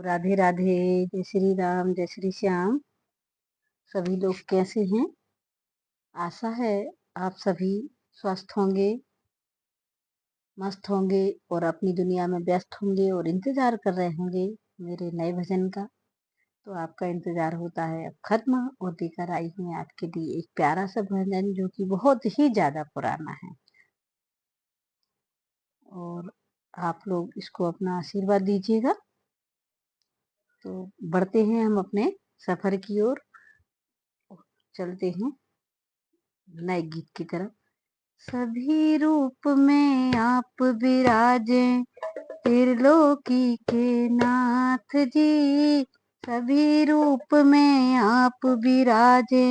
राधे राधे। जय श्री राम, जय श्री श्याम। सभी लोग कैसे हैं? आशा है आप सभी स्वस्थ होंगे, मस्त होंगे और अपनी दुनिया में व्यस्त होंगे और इंतजार कर रहे होंगे मेरे नए भजन का। तो आपका इंतजार होता है अब खत्म और लेकर आई हूँ आपके लिए एक प्यारा सा भजन जो कि बहुत ही ज्यादा पुराना है। और आप लोग इसको अपना आशीर्वाद दीजिएगा। तो बढ़ते हैं हम अपने सफर की ओर, चलते हैं नए गीत की तरफ। सभी रूप में आप विराजे त्रिलोकी के नाथ जी। सभी रूप में आप विराजे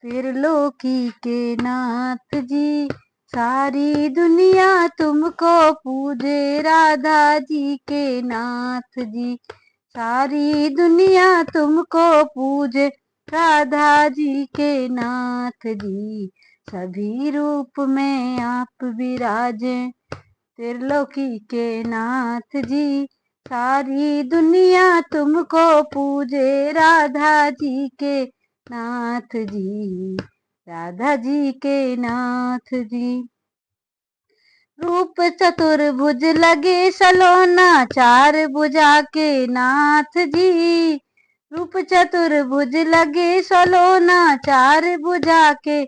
त्रिलोकी के नाथ जी। सारी दुनिया तुमको पूजे राधा जी के नाथ जी। सारी दुनिया तुमको पूजे राधा जी के नाथ जी। सभी रूप में आप विराजे त्रिलोकी के नाथ जी। सारी दुनिया तुमको पूजे राधा जी के नाथ जी। राधा जी के नाथ जी। रूप चतुर्भुज लगे सलोना चार भुजा के नाथ जी। रूप चतुर्भुज लगे सलोना चार भुजा के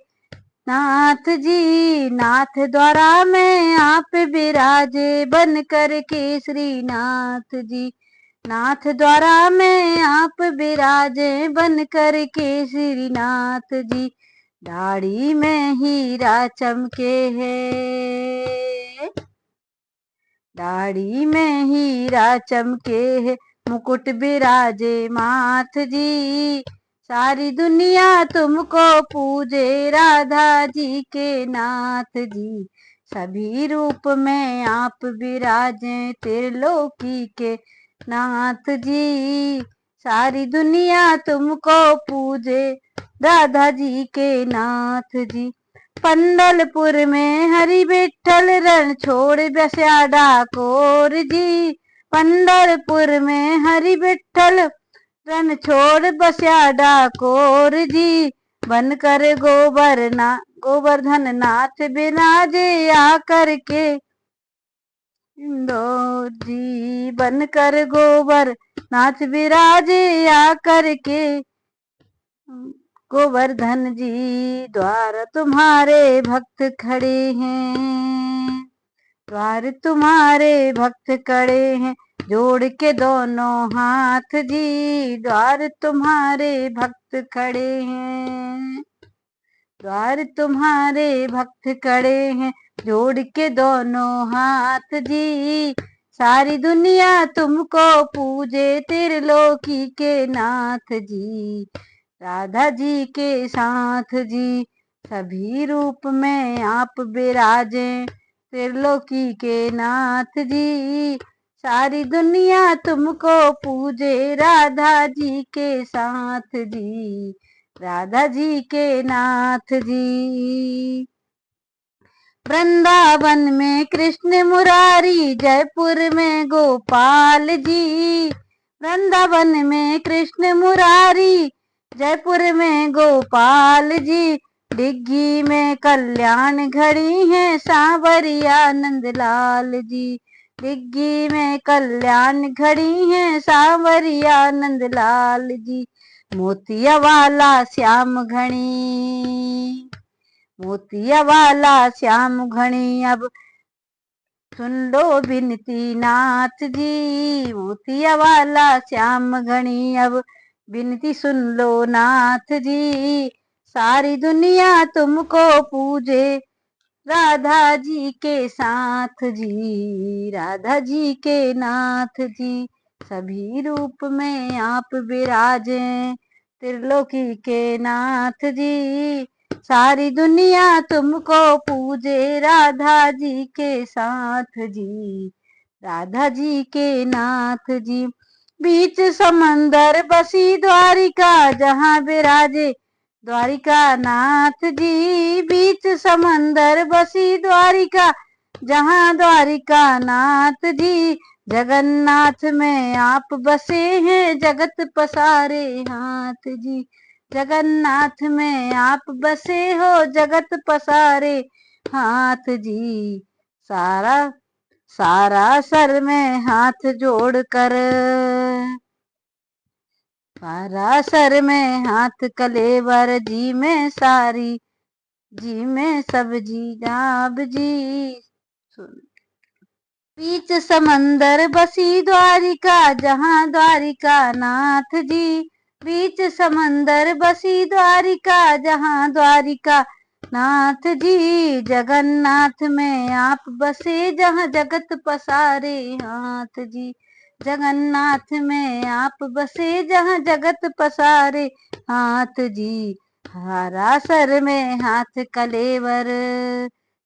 नाथ जी। नाथ द्वारा में आप विराजे बन कर केसरी नाथ जी। नाथ द्वारा में आप विराजे बन कर केसरी नाथ जी। दाढ़ी में हीरा चमके है, दाढ़ी में हीरा चमके है, मुकुट विराजे माथ जी। सारी दुनिया तुमको पूजे राधा जी के नाथ जी। सभी रूप में आप विराजे त्रिलोकी के नाथ जी। सारी दुनिया तुमको पूजे राधा जी के नाथ जी। पंडलपुर में हरि विठ्ठल रण छोड़ बस्या डाकोर जी। पंडलपुर में हरि विठ्ठल रण छोड़ बस्या डाकोर जी। बन कर गोवर्धन नाथ बिराजे आकर के इंदौर जी। बन कर गोवर नाथ विराजे आकर के गोवर्धन जी। द्वार तुम्हारे भक्त खड़े हैं, द्वार तुम्हारे भक्त खड़े हैं, जोड़ के दोनों हाथ जी। द्वार तुम्हारे भक्त खड़े हैं, द्वार तुम्हारे भक्त खड़े हैं, जोड़ के दोनों हाथ जी। सारी दुनिया तुमको पूजे त्रिलोकी के नाथ जी। राधा जी के साथ जी। सभी रूप में आप विराजे त्रिलोकी के नाथ जी। सारी दुनिया तुमको पूजे राधा जी के साथ जी। राधा जी के नाथ जी। वृंदावन में कृष्ण मुरारी, जयपुर में गोपाल जी। वृंदावन में कृष्ण मुरारी, जयपुर में गोपाल जी। डिग्गी में कल्याण घड़ी है सांवरिया नंदलाल जी। डिग्गी में कल्याण घड़ी है सांवरिया नंदलाल जी। मोतिया वाला श्याम घनी, मोतिया वाला श्याम घनी अब सुन लो बिनती नाथ जी। मोतिया वाला श्याम घनी अब बिनती सुन लो नाथ जी। सारी दुनिया तुमको पूजे राधा जी के साथ जी। राधा जी के नाथ जी। सभी रूप में आप विराजे त्रिलोकी के नाथ जी। सारी दुनिया तुमको पूजे राधा जी के साथ जी। राधा जी के नाथ जी। बीच समंदर बसी द्वारिका, जहाँ विराजे द्वारिका नाथ जी। बीच समंदर बसी द्वारिका, जहाँ द्वारिका नाथ जी। जगन्नाथ में आप बसे हैं, जगत पसारे हाथ जी। जगन्नाथ में आप बसे हो, जगत पसारे हाथ जी। सारा सारा सर में हाथ जोड़कर, सारा सर में हाथ कलेवर जी में सारी, जी में सब जी जाब जी। बीच समंदर बसी द्वारिका, जहाँ द्वारिका नाथ जी। बीच समंदर बसी द्वारिका, जहाँ द्वारिका नाथ जी। जगन्नाथ में आप बसे, जहाँ जगत पसारे हाथ जी। जगन्नाथ में आप बसे, जहाँ जगत पसारे हाथ जी। हारा सर में हाथ कलेवर,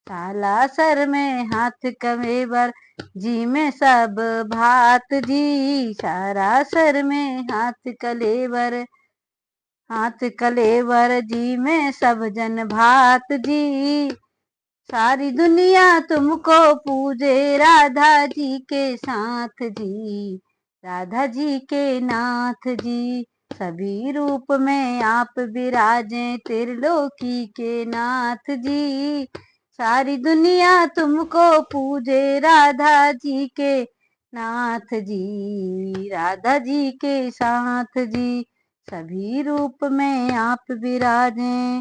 काला सर में हाथ कलेवर जी में सब भात जी। सारा सर में हाथ कलेवर, हाथ कलेवर जी में सब जन भात जी। सारी दुनिया तुमको पूजे, राधा जी के साथ जी। राधा जी के नाथ जी। सभी रूप में आप विराजे, त्रिलोकी के नाथ जी। सारी दुनिया तुमको पूजे, राधा जी के नाथ जी। राधा जी के साथ जी। सभी रूप में आप विराजे।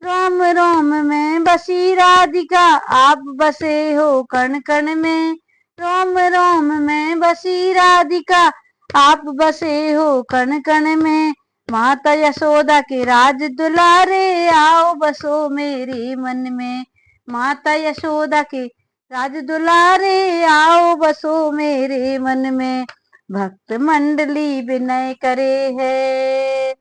रोम रोम में बसी राधिका, आप बसे हो कण कण में। रोम रोम में बसी राधिका, आप बसे हो कण कण में। माता यशोदा के राज दुलारे, आओ बसो मेरे मन में। माता यशोदा के राज दुलारे, आओ बसो मेरे मन में। भक्त मंडली विनय करे है,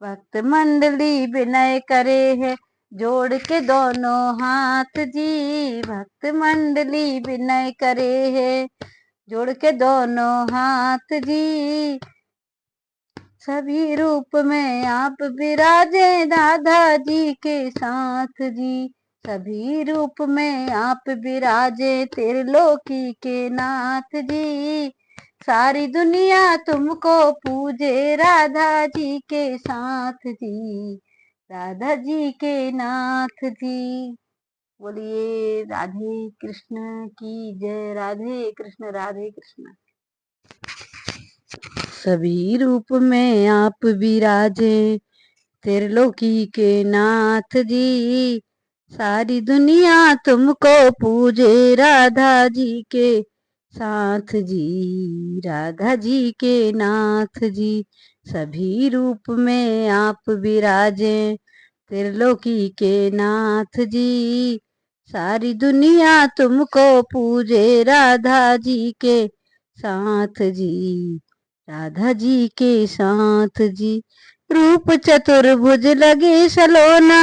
भक्त मंडली विनय करे है, जोड़ के दोनों हाथ जी। भक्त मंडली विनय करे है, जोड़ के दोनों हाथ जी। सभी रूप में आप विराजे, राधा जी के साथ जी। सभी रूप में आप विराजे, त्रिलोकी के नाथ जी। सारी दुनिया तुमको पूजे, राधा जी के साथ जी। राधा जी के नाथ जी। बोलिए राधे कृष्ण की जय। राधे कृष्ण, राधे कृष्ण। सभी रूप में आप विराजे, त्रिलोकी के नाथ जी। सारी दुनिया तुमको पूजे, राधा जी के साथ जी। राधा जी के नाथ जी। सभी रूप में आप विराजे, त्रिलोकी के नाथ जी। सारी दुनिया तुमको पूजे, राधा जी के साथ जी। राधा जी के साथ जी। रूप चतुर्भुज लगे सलोना,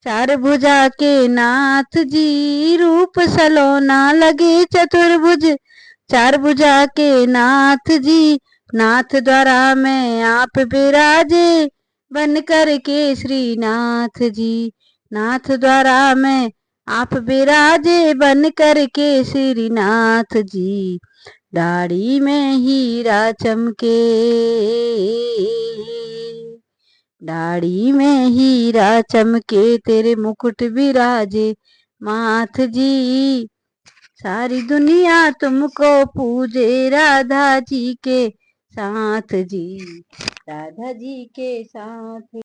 चार भुजा के नाथ जी। रूप सलोना लगे चतुर्भुज, चार भुजा के नाथ जी। नाथ द्वारा में आप विराजे, बन कर के श्री नाथ जी। नाथ द्वारा में आप विराजे, बन कर के श्री नाथ जी। दाढ़ी में हीरा चमके, दाढ़ी में हीरा चमके, तेरे मुकुट विराजे माथ जी। सारी दुनिया तुमको पूजे, राधा जी के साथ जी। राधा जी के साथ।